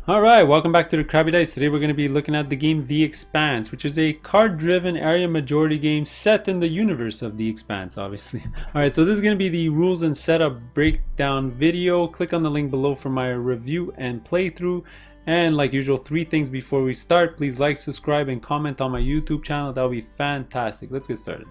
Alright, welcome back to the Crabby Dice. Today we're going to be looking at the game The Expanse, which is a card-driven area majority game set in the universe of The Expanse, obviously. Alright, so this is going to be the rules and setup breakdown video. Click on the link below for my review and playthrough. And like usual, 3 things before we start. Please like, subscribe, and comment on my YouTube channel. That would be fantastic. Let's get started.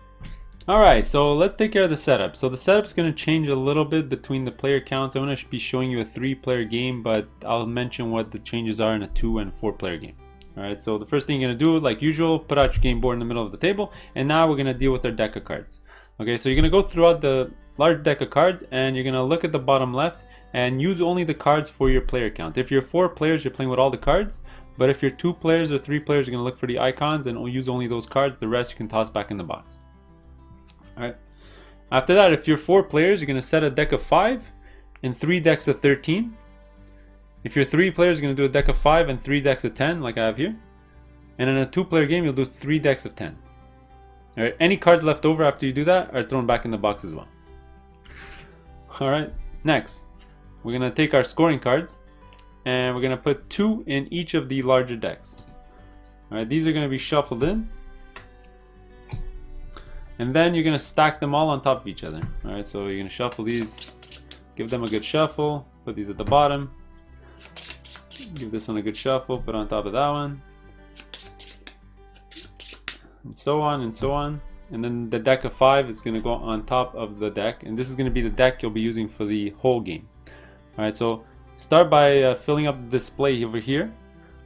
Alright, so let's take care of the setup. So the setup is going to change a little bit between the player counts. I'm going to be showing you a 3-player game, but I'll mention what the changes are in a 2 and 4-player game. Alright, so the first thing you're going to do, like usual, put out your game board in the middle of the table, and now we're going to deal with our deck of cards. Okay, so you're going to go throughout the large deck of cards, and you're going to look at the bottom left, and use only the cards for your player count. If you're 4 players, you're playing with all the cards, but if you're 2 players or 3 players, you're going to look for the icons and use only those cards. The rest you can toss back in the box. Alright. After that, if you're 4 players, you're going to set a deck of 5 and 3 decks of 13. If you're 3 players, you're going to do a deck of 5 and 3 decks of 10, like I have here. And in a 2-player game, you'll do 3 decks of 10. Alright, any cards left over after you do that are thrown back in the box as well. Alright, next, we're going to take our scoring cards and we're going to put 2 in each of the larger decks. Alright, these are going to be shuffled in. And then you're going to stack them all on top of each other. Alright, so you're going to shuffle these, give them a good shuffle, put these at the bottom, give this one a good shuffle, put on top of that one, and so on and so on. And then the deck of 5 is going to go on top of the deck, and this is going to be the deck you'll be using for the whole game. Alright, so start by filling up the display over here.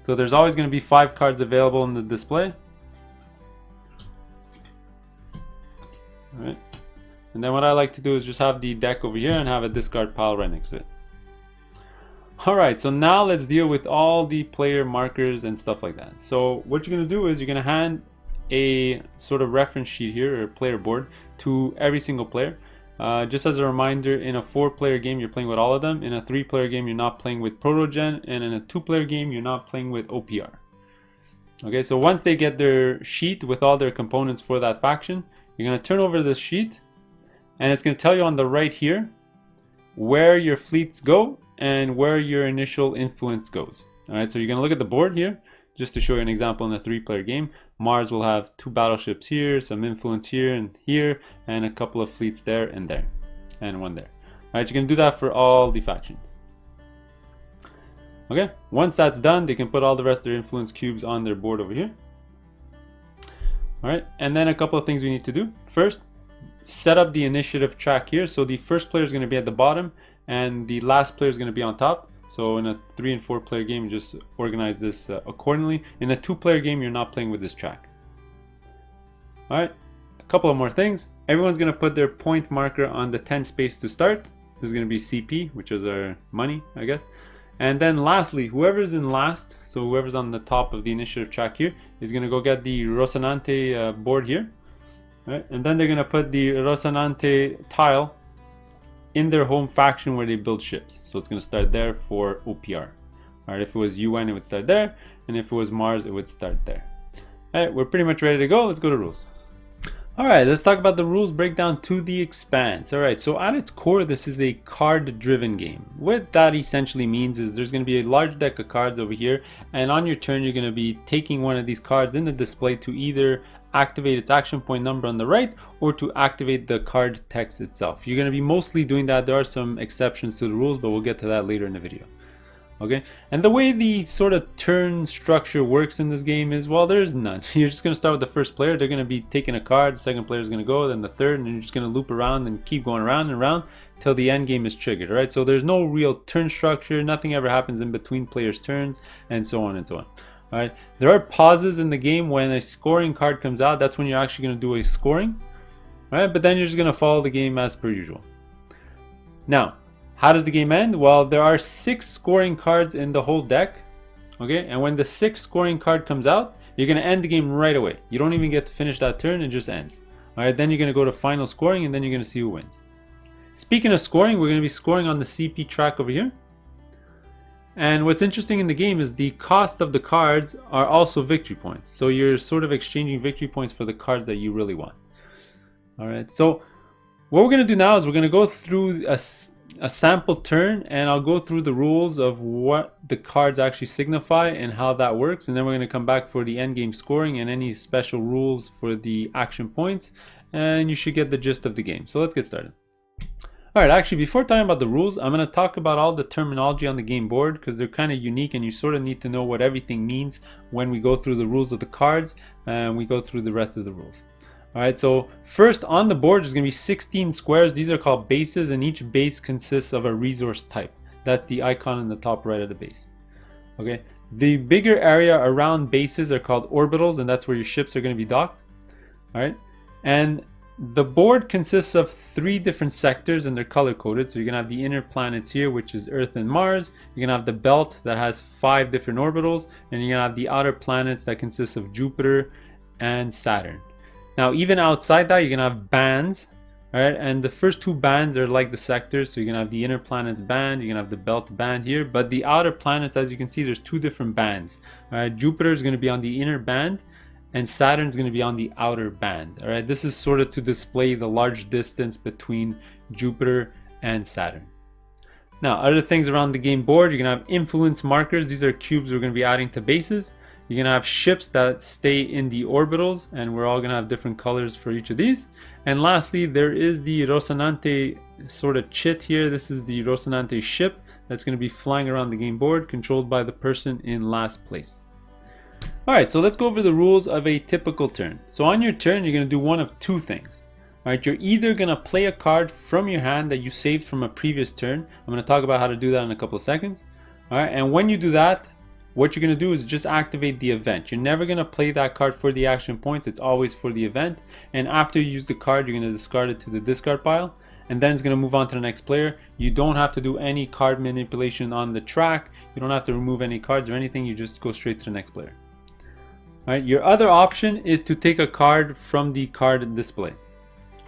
So there's always going to be 5 cards available in the display. Alright, and then what I like to do is just have the deck over here and have a discard pile right next to it. Alright, so now let's deal with all the player markers and stuff like that. So what you're going to do is you're going to hand a sort of reference sheet here, or player board, to every single player. Just as a reminder, in a 4-player game you're playing with all of them. In a 3-player game you're not playing with Protogen, and in a 2-player game you're not playing with OPR. Okay, so once they get their sheet with all their components for that faction, you're going to turn over this sheet, and it's going to tell you on the right here where your fleets go and where your initial influence goes. Alright, so you're going to look at the board here, just to show you an example in a 3-player game. Mars will have 2 battleships here, some influence here, and a couple of fleets there, and 1 there. Alright, you can do that for all the factions. Okay, once that's done, they can put all the rest of their influence cubes on their board over here. Alright, and then a couple of things we need to do. First, set up the initiative track here. So the first player is going to be at the bottom and the last player is going to be on top. So in a 3 and 4 player game, you just organize this accordingly. In a 2-player game, you're not playing with this track. Alright, a couple of more things. Everyone's going to put their point marker on the 10 space to start. This is going to be CP, which is our money, I guess. And then lastly, whoever's in last, so whoever's on the top of the initiative track here, is going to go get the Rocinante board here. Right? And then they're going to put the Rocinante tile in their home faction where they build ships. So it's going to start there for OPR. Alright, if it was UN, it would start there. And if it was Mars, it would start there. Alright, we're pretty much ready to go. Let's go to rules. Alright, let's talk about the rules breakdown to The Expanse. Alright, so at its core, this is a card-driven game. What that essentially means is there's going to be a large deck of cards over here, and on your turn, you're going to be taking one of these cards in the display to either activate its action point number on the right, or to activate the card text itself. You're going to be mostly doing that. There are some exceptions to the rules, but we'll get to that later in the video. Okay, and the way the sort of turn structure works in this game is, well, there's none. You're just going to start with the first player. They're going to be taking a card, the second player is going to go, then the third, and you're just going to loop around and keep going around and around till the end game is triggered. All right, so there's no real turn structure. Nothing ever happens in between players' turns, and so on and so on. All right, there are pauses in the game when a scoring card comes out. That's when you're actually going to do a scoring. All right, but then you're just going to follow the game as per usual. Now, how does the game end? Well, there are 6 scoring cards in the whole deck. Okay, and when the 6th scoring card comes out, you're going to end the game right away. You don't even get to finish that turn, it just ends. Alright, then you're going to go to final scoring, and then you're going to see who wins. Speaking of scoring, we're going to be scoring on the CP track over here. And what's interesting in the game is the cost of the cards are also victory points. So you're sort of exchanging victory points for the cards that you really want. Alright, so what we're going to do now is we're going to go through a sample turn, and I'll go through the rules of what the cards actually signify and how that works, and then we're going to come back for the end game scoring and any special rules for the action points, and you should get the gist of the game. So let's get started. Alright, actually before talking about the rules, I'm going to talk about all the terminology on the game board because they're kind of unique and you sort of need to know what everything means when we go through the rules of the cards and we go through the rest of the rules. Alright, so first on the board there's going to be 16 squares. These are called bases, and each base consists of a resource type. That's the icon in the top right of the base. Okay, the bigger area around bases are called orbitals, and that's where your ships are going to be docked. Alright, and the board consists of 3 different sectors and they're color coded. So you're gonna have the inner planets here, which is Earth and Mars. You're gonna have the belt that has 5 different orbitals, and you're gonna have the outer planets that consists of Jupiter and Saturn. Now even outside that you're gonna have bands, alright, and the first 2 bands are like the sectors. So you're gonna have the inner planets band, you're gonna have the belt band here, but the outer planets, as you can see, there's 2 different bands. Alright, Jupiter is gonna be on the inner band and Saturn is going to be on the outer band. All right, this is sort of to display the large distance between Jupiter and Saturn. Now, other things around the game board, you're going to have influence markers. These are cubes we're going to be adding to bases. You're going to have ships that stay in the orbitals, and we're all going to have different colors for each of these. And lastly, there is the Rocinante sort of chit here. This is the Rocinante ship that's going to be flying around the game board, controlled by the person in last place. Alright, so let's go over the rules of a typical turn. So on your turn, you're going to do one of 2 things. Alright, you're either going to play a card from your hand that you saved from a previous turn. I'm going to talk about how to do that in a couple of seconds. Alright, and when you do that, what you're going to do is just activate the event. You're never going to play that card for the action points. It's always for the event. And after you use the card, you're going to discard it to the discard pile. And then it's going to move on to the next player. You don't have to do any card manipulation on the track. You don't have to remove any cards or anything. You just go straight to the next player. Alright, your other option is to take a card from the card display.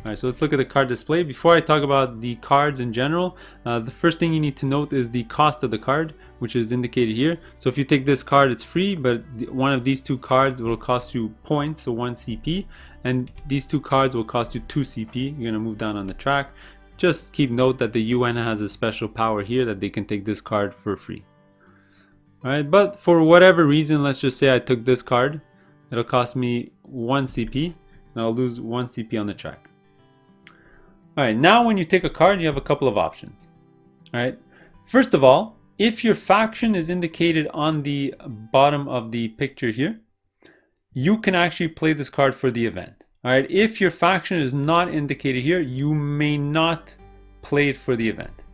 Alright, so let's look at the card display. Before I talk about the cards in general, the first thing you need to note is the cost of the card, which is indicated here. So if you take this card, it's free, but one of these 2 cards will cost you points, so 1 CP, and these 2 cards will cost you 2 CP. You're going to move down on the track. Just keep note that the UN has a special power here that they can take this card for free. Alright, but for whatever reason, let's just say I took this card. It'll cost me 1 CP, and I'll lose 1 CP on the track. Alright, now when you take a card, you have a couple of options. Alright, first of all, if your faction is indicated on the bottom of the picture here, you can actually play this card for the event. Alright, if your faction is not indicated here, you may not play it for the event.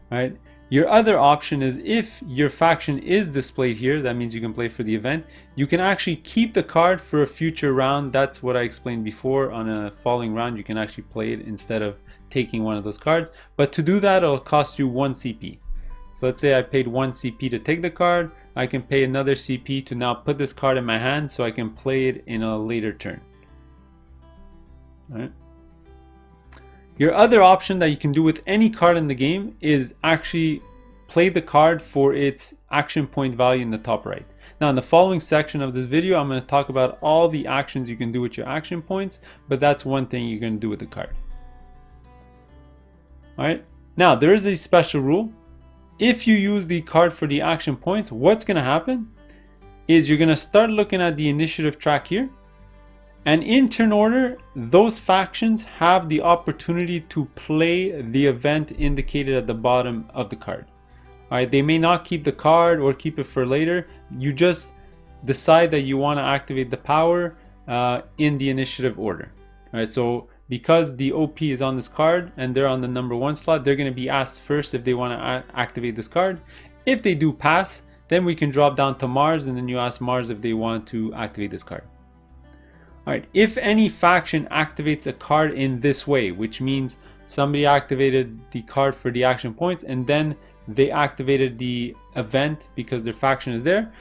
Alright, your other option is if your faction is displayed here, that means you can play for the event. You can actually keep the card for a future round. That's what I explained before. On a following round, you can actually play it instead of taking one of those cards. But to do that, it'll cost you 1 CP. So let's say I paid 1 CP to take the card. I can pay another CP to now put this card in my hand so I can play it in a later turn. All right. Your other option that you can do with any card in the game is actually play the card for its action point value in the top right. Now in the following section of this video, I'm going to talk about all the actions you can do with your action points, but that's one thing you're going to do with the card. Alright, now there is a special rule. If you use the card for the action points, what's going to happen is you're going to start looking at the initiative track here. And in turn order, those factions have the opportunity to play the event indicated at the bottom of the card. Alright, they may not keep the card or keep it for later. You just decide that you want to activate the power in the initiative order. Alright, so because the OP is on this card and they're on the number 1 slot, they're going to be asked first if they want to activate this card. If they do pass, then we can drop down to Mars, and then you ask Mars if they want to activate this card. Alright, if any faction activates a card in this way, which means somebody activated the card for the action points and then they activated the event because their faction is there,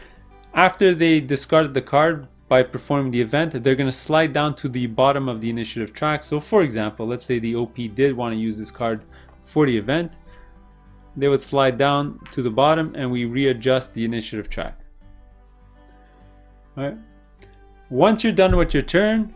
after they discarded the card by performing the event, they're going to slide down to the bottom of the initiative track. So for example, let's say the OP did want to use this card for the event, they would slide down to the bottom and we readjust the initiative track. Alright. Once you're done with your turn,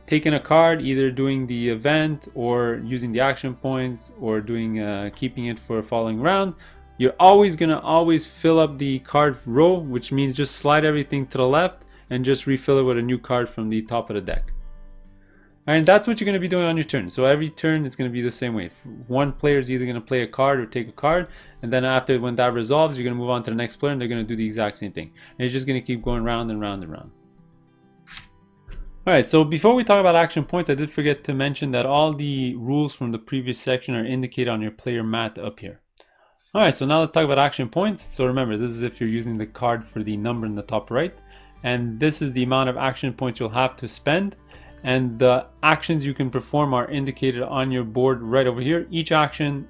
taking a card, either doing the event or using the action points or doing keeping it for a following round, you're always gonna fill up the card row, which means just slide everything to the left and just refill it with a new card from the top of the deck. And that's what you're going to be doing on your turn. So every turn it's going to be the same way. One player is either going to play a card or take a card, and then after, when that resolves, you're going to move on to the next player and they're going to do the exact same thing. And it's just going to keep going round and round and round. Alright, so before we talk about action points, I did forget to mention that all the rules from the previous section are indicated on your player mat up here. Alright, so now let's talk about action points. So remember, this is if you're using the card for the number in the top right, and this is the amount of action points you'll have to spend. And the actions you can perform are indicated on your board right over here. Each action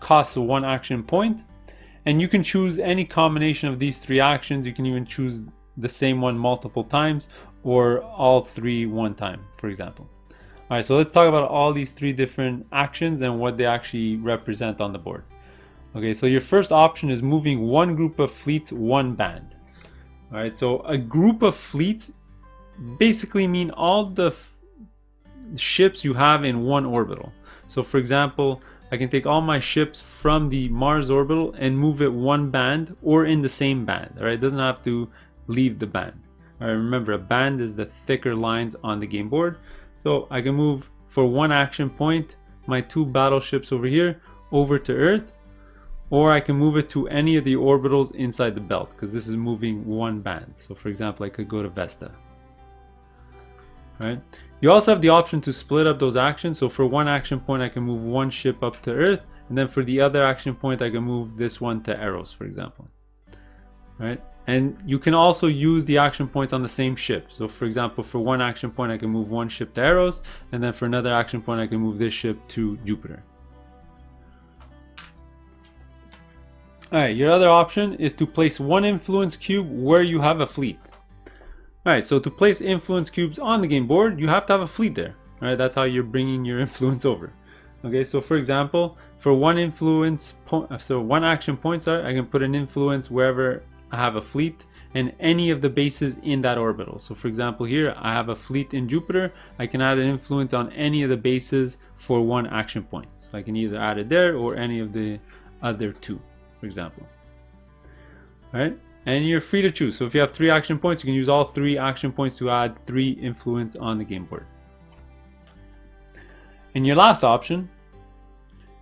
costs 1 action point, and you can choose any combination of these 3 actions. You can even choose the same one multiple times or all 3 one time, for example. All right, so let's talk about all these 3 different actions and what they actually represent on the board. Okay, so your first option is moving 1 group of fleets, 1 band. All right, so a group of fleets basically mean all the ships you have in 1 orbital. So for example, I can take all my ships from the Mars orbital and move it 1 band or in the same band. All right, it doesn't have to leave the band. All right, remember, a band is the thicker lines on the game board. So I can move for 1 action point my 2 battleships over here over to Earth, or I can move it to any of the orbitals inside the belt, because this is moving 1 band. So for example, I could go to Vesta. Right. You also have the option to split up those actions. So for 1 action point, I can move 1 ship up to Earth, and then for the other action point, I can move this one to Eros, for example. Right. And you can also use the action points on the same ship. So for example, for 1 action point, I can move 1 ship to Eros, and then for another action point, I can move this ship to Jupiter. Alright, your other option is to place 1 influence cube where you have a fleet. Alright, so to place influence cubes on the game board, you have to have a fleet there. Alright, that's how you're bringing your influence over. Okay, so for example, for 1 influence point, so 1 action point, sorry, I can put an influence wherever I have a fleet and any of the bases in that orbital. So for example, here I have a fleet in Jupiter. I can add an influence on any of the bases for 1 action point. So I can either add it there or any of the other 2, for example. Alright. And you're free to choose. So if you have 3 action points, you can use all 3 action points to add 3 influence on the game board. And your last option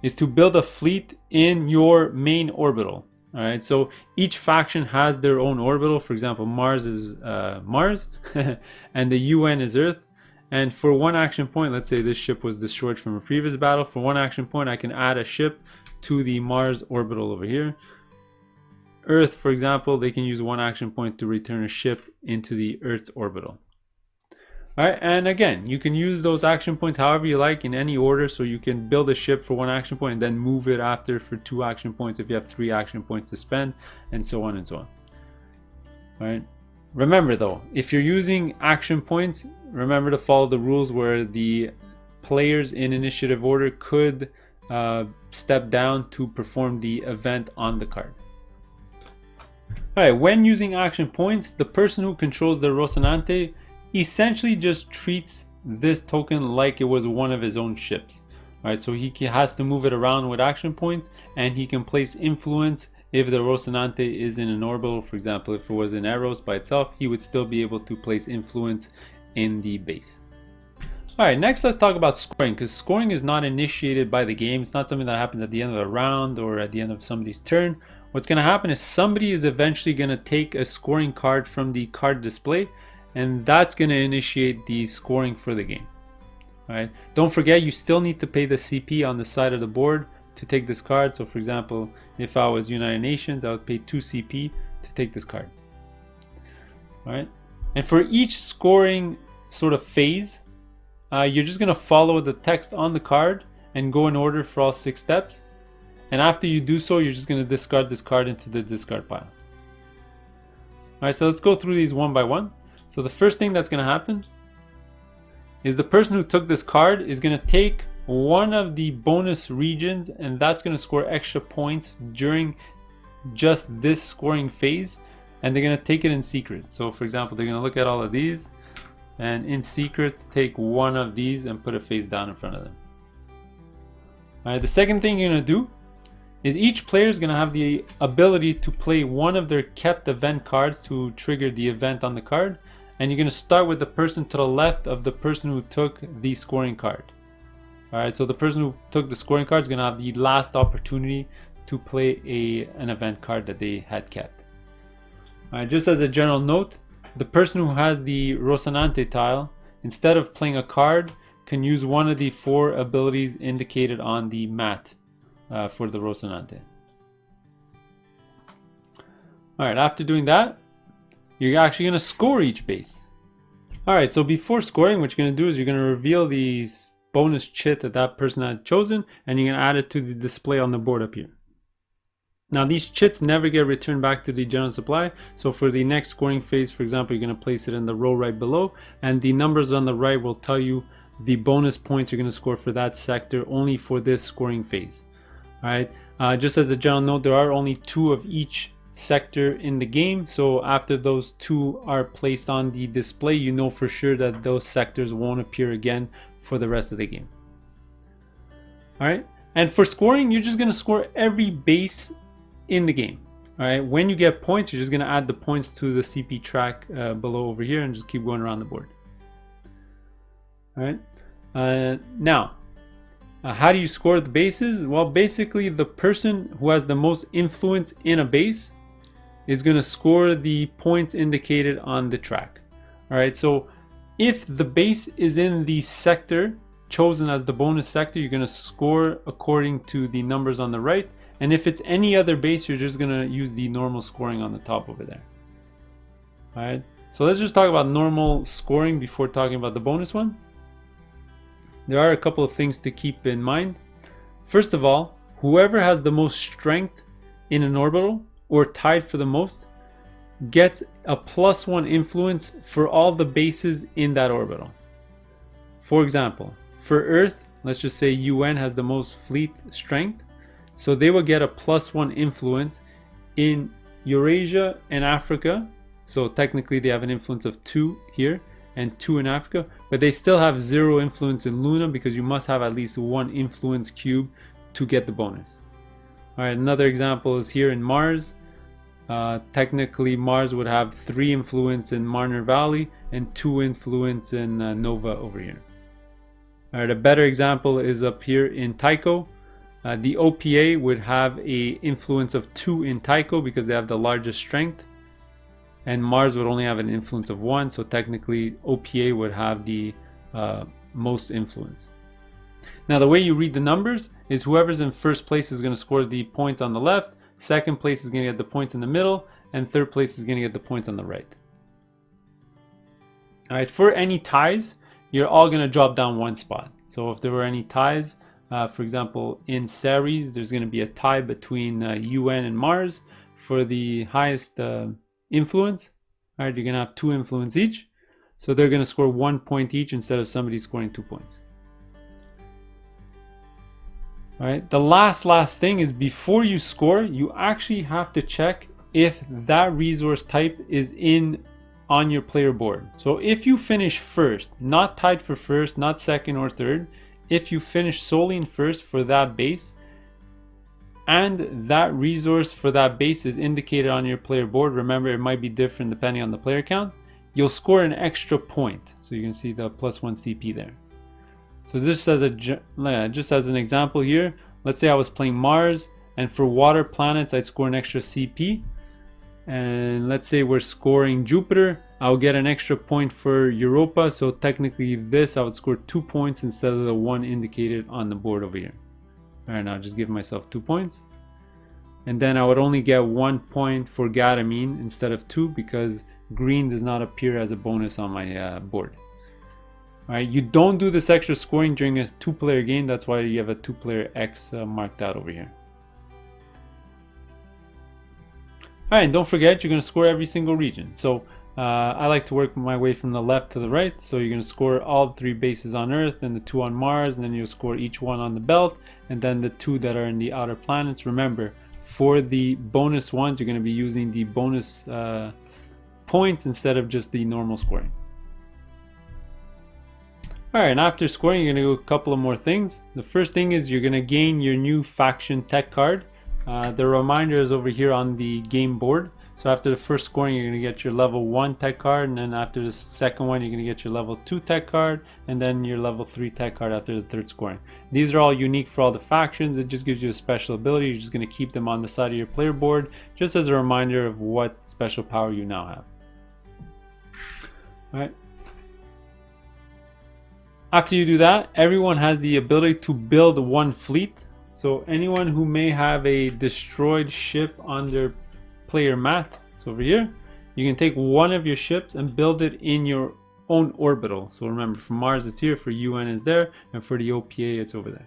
is to build a fleet in your main orbital. Alright, so each faction has their own orbital. For example, Mars is Mars and the UN is Earth. And for 1 action point, let's say this ship was destroyed from a previous battle. For 1 action point, I can add a ship to the Mars orbital over here. Earth, for example, they can use 1 action point to return a ship into the Earth's orbital. Alright, and again, you can use those action points however you like in any order. So you can build a ship for 1 action point and then move it after for 2 action points if you have 3 action points to spend, and so on and so on. Alright, remember though, if you're using action points, remember to follow the rules where the players in initiative order could step down to perform the event on the card. Alright, when using action points, the person who controls the Rocinante essentially just treats this token like it was one of his own ships. Alright, so he has to move it around with action points, and he can place influence if the Rocinante is in an orbital. For example, if it was in Eros by itself, he would still be able to place influence in the base. Alright, next let's talk about scoring, because scoring is not initiated by the game. It's not something that happens at the end of a round or at the end of somebody's turn. What's going to happen is somebody is eventually going to take a scoring card from the card display, and that's going to initiate the scoring for the game. Alright, don't forget, you still need to pay the CP on the side of the board to take this card. So for example, if I was United Nations, I would pay 2 CP to take this card. Alright, and for each scoring sort of phase, you're just going to follow the text on the card and go in order for all 6 steps. And after you do so, you're just going to discard this card into the discard pile. Alright, so let's go through these one by one. So the first thing that's going to happen is the person who took this card is going to take one of the bonus regions, and that's going to score extra points during just this scoring phase, and they're going to take it in secret. So for example, they're going to look at all of these. and in secret take one of these and put it face down in front of them. Alright, the second thing you're going to do is each player is going to have the ability to play one of their kept event cards to trigger the event on the card, and you're going to start with the person to the left of the person who took the scoring card. Alright, so the person who took the scoring card is going to have the last opportunity to play an event card that they had kept. Alright, just as a general note, the person who has the Rocinante tile, instead of playing a card, can use one of the 4 abilities indicated on the mat for the Rocinante. Alright, after doing that, you're actually going to score each base. Alright, so before scoring, what you're going to do is you're going to reveal the bonus chit that that person had chosen, and you're going to add it to the display on the board up here. Now these chits never get returned back to the general supply, so for the next scoring phase, for example, you're going to place it in the row right below, and the numbers on the right will tell you the bonus points you're going to score for that sector only for this scoring phase. Alright, just as a general note, there are only 2 of each sector in the game, so after those 2 are placed on the display, you know for sure that those sectors won't appear again for the rest of the game. Alright, and for scoring, you're just going to score every base in the game. Alright, when you get points, you're just going to add the points to the CP track below over here and just keep going around the board. Alright, now how do you score the bases? Well, basically the person who has the most influence in a base is going to score the points indicated on the track. Alright, so if the base is in the sector chosen as the bonus sector, you're going to score according to the numbers on the right. And if it's any other base, you're just going to use the normal scoring on the top over there. Alright, so let's just talk about normal scoring before talking about the bonus one. There are a couple of things to keep in mind. First of all, whoever has the most strength in an orbital, or tied for the most, gets a +1 influence for all the bases in that orbital. For example, for Earth, let's just say UN has the most fleet strength, so they will get a +1 influence in Eurasia and Africa. So technically they have an influence of 2 here and 2 in Africa, but they still have 0 influence in Luna because you must have at least 1 influence cube to get the bonus. Alright, another example is here in Mars. Technically Mars would have 3 influence in Marner Valley and 2 influence in Nova over here. Alright, a better example is up here in Tycho. The OPA would have a influence of 2 in Tycho because they have the largest strength, and Mars would only have an influence of 1, so technically OPA would have the most influence. Now the way you read the numbers is whoever's in first place is going to score the points on the left, second place is going to get the points in the middle, and third place is going to get the points on the right. Alright, for any ties, you're all going to drop down 1 spot. So if there were any ties, for example in Ceres, there's going to be a tie between UN and Mars for the highest influence. Alright, you're going to have 2 influence each, so they're going to score 1 point each instead of somebody scoring 2 points. Alright, the last thing is before you score, you actually have to check if that resource type is on your player board. So if you finish first, not tied for first, not second or third, if you finish solely in first for that base, and that resource for that base is indicated on your player board, remember it might be different depending on the player count, you'll score an extra point. So you can see the +1 CP there. So just as an example here, let's say I was playing Mars, and for water planets I'd score an extra CP, and let's say we're scoring Jupiter, I'll get an extra point for Europa, so technically this I would score 2 points instead of the 1 indicated on the board over here. Alright, now just give myself 2 points, and then I would only get 1 point for Ganymede instead of 2 because green does not appear as a bonus on my board. Alright, you don't do this extra scoring during a 2-player game, that's why you have a 2-player X marked out over here. Alright, and don't forget you're going to score every single region. So I like to work my way from the left to the right, so you're going to score all 3 bases on Earth, and the 2 on Mars, and then you'll score each one on the belt, and then the 2 that are in the outer planets. Remember, for the bonus ones, you're going to be using the bonus points instead of just the normal scoring. Alright, and after scoring, you're going to do a couple of more things. The first thing is you're going to gain your new faction tech card. The reminder is over here on the game board. So after the first scoring, you're going to get your level 1 tech card, and then after the second one, you're going to get your level 2 tech card, and then your level 3 tech card after the third scoring. These are all unique for all the factions. It just gives you a special ability. You're just going to keep them on the side of your player board, just as a reminder of what special power you now have. Alright. After you do that, everyone has the ability to build one fleet. So anyone who may have a destroyed ship on their player mat, so over here, you can take one of your ships and build it in your own orbital. So remember, for Mars it's here, for UN is there, and for the OPA it's over there.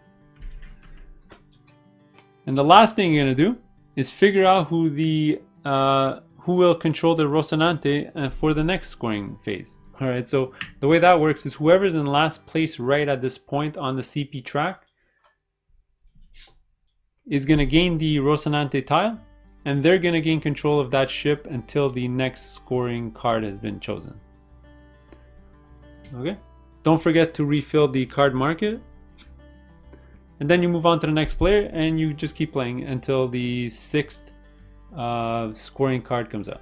And the last thing you're going to do is figure out who will control the Rocinante for the next scoring phase. Alright, so the way that works is whoever's in last place right at this point on the CP track is going to gain the Rocinante tile, and they're going to gain control of that ship until the next scoring card has been chosen. Okay, don't forget to refill the card market, and then you move on to the next player and you just keep playing until the 6th scoring card comes out.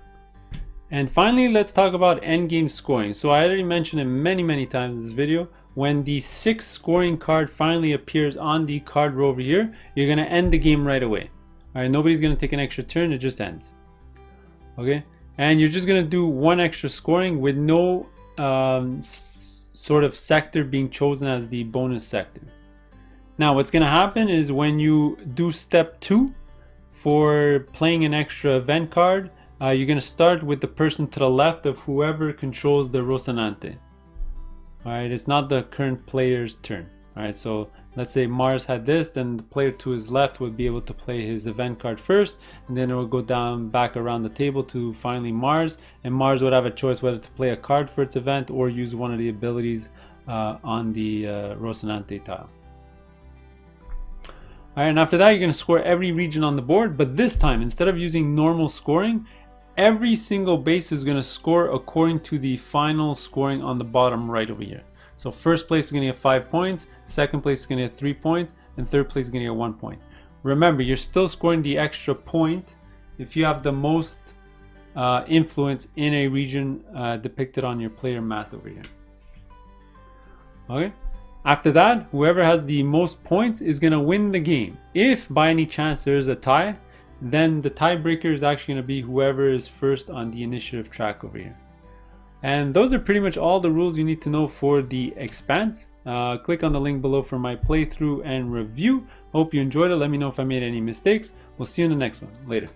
And finally, let's talk about endgame scoring. So I already mentioned it many times in this video. When the 6th scoring card finally appears on the card row over here, you're going to end the game right away. Alright, nobody's going to take an extra turn, it just ends. Okay, and you're just going to do one extra scoring with no sort of sector being chosen as the bonus sector. Now what's going to happen is when you do step 2 for playing an extra event card, you're going to start with the person to the left of whoever controls the Rocinante. Alright, it's not the current player's turn. Alright, so let's say Mars had this, then the player to his left would be able to play his event card first, and then it will go down back around the table to finally Mars, and Mars would have a choice whether to play a card for its event or use one of the abilities on the Rocinante tile. Alright, and after that you're going to score every region on the board, but this time instead of using normal scoring, every single base is going to score according to the final scoring on the bottom right over here. So first place is going to get 5 points, second place is going to get 3 points, and third place is going to get 1 point. Remember, you're still scoring the extra point if you have the most influence in a region depicted on your player mat over here. Okay. After that, whoever has the most points is going to win the game. If by any chance there is a tie, then the tiebreaker is actually going to be whoever is first on the initiative track over here. And those are pretty much all the rules you need to know for the Expanse. Click on the link below for my playthrough and review. Hope you enjoyed it. Let me know if I made any mistakes. We'll see you in the next one. Later.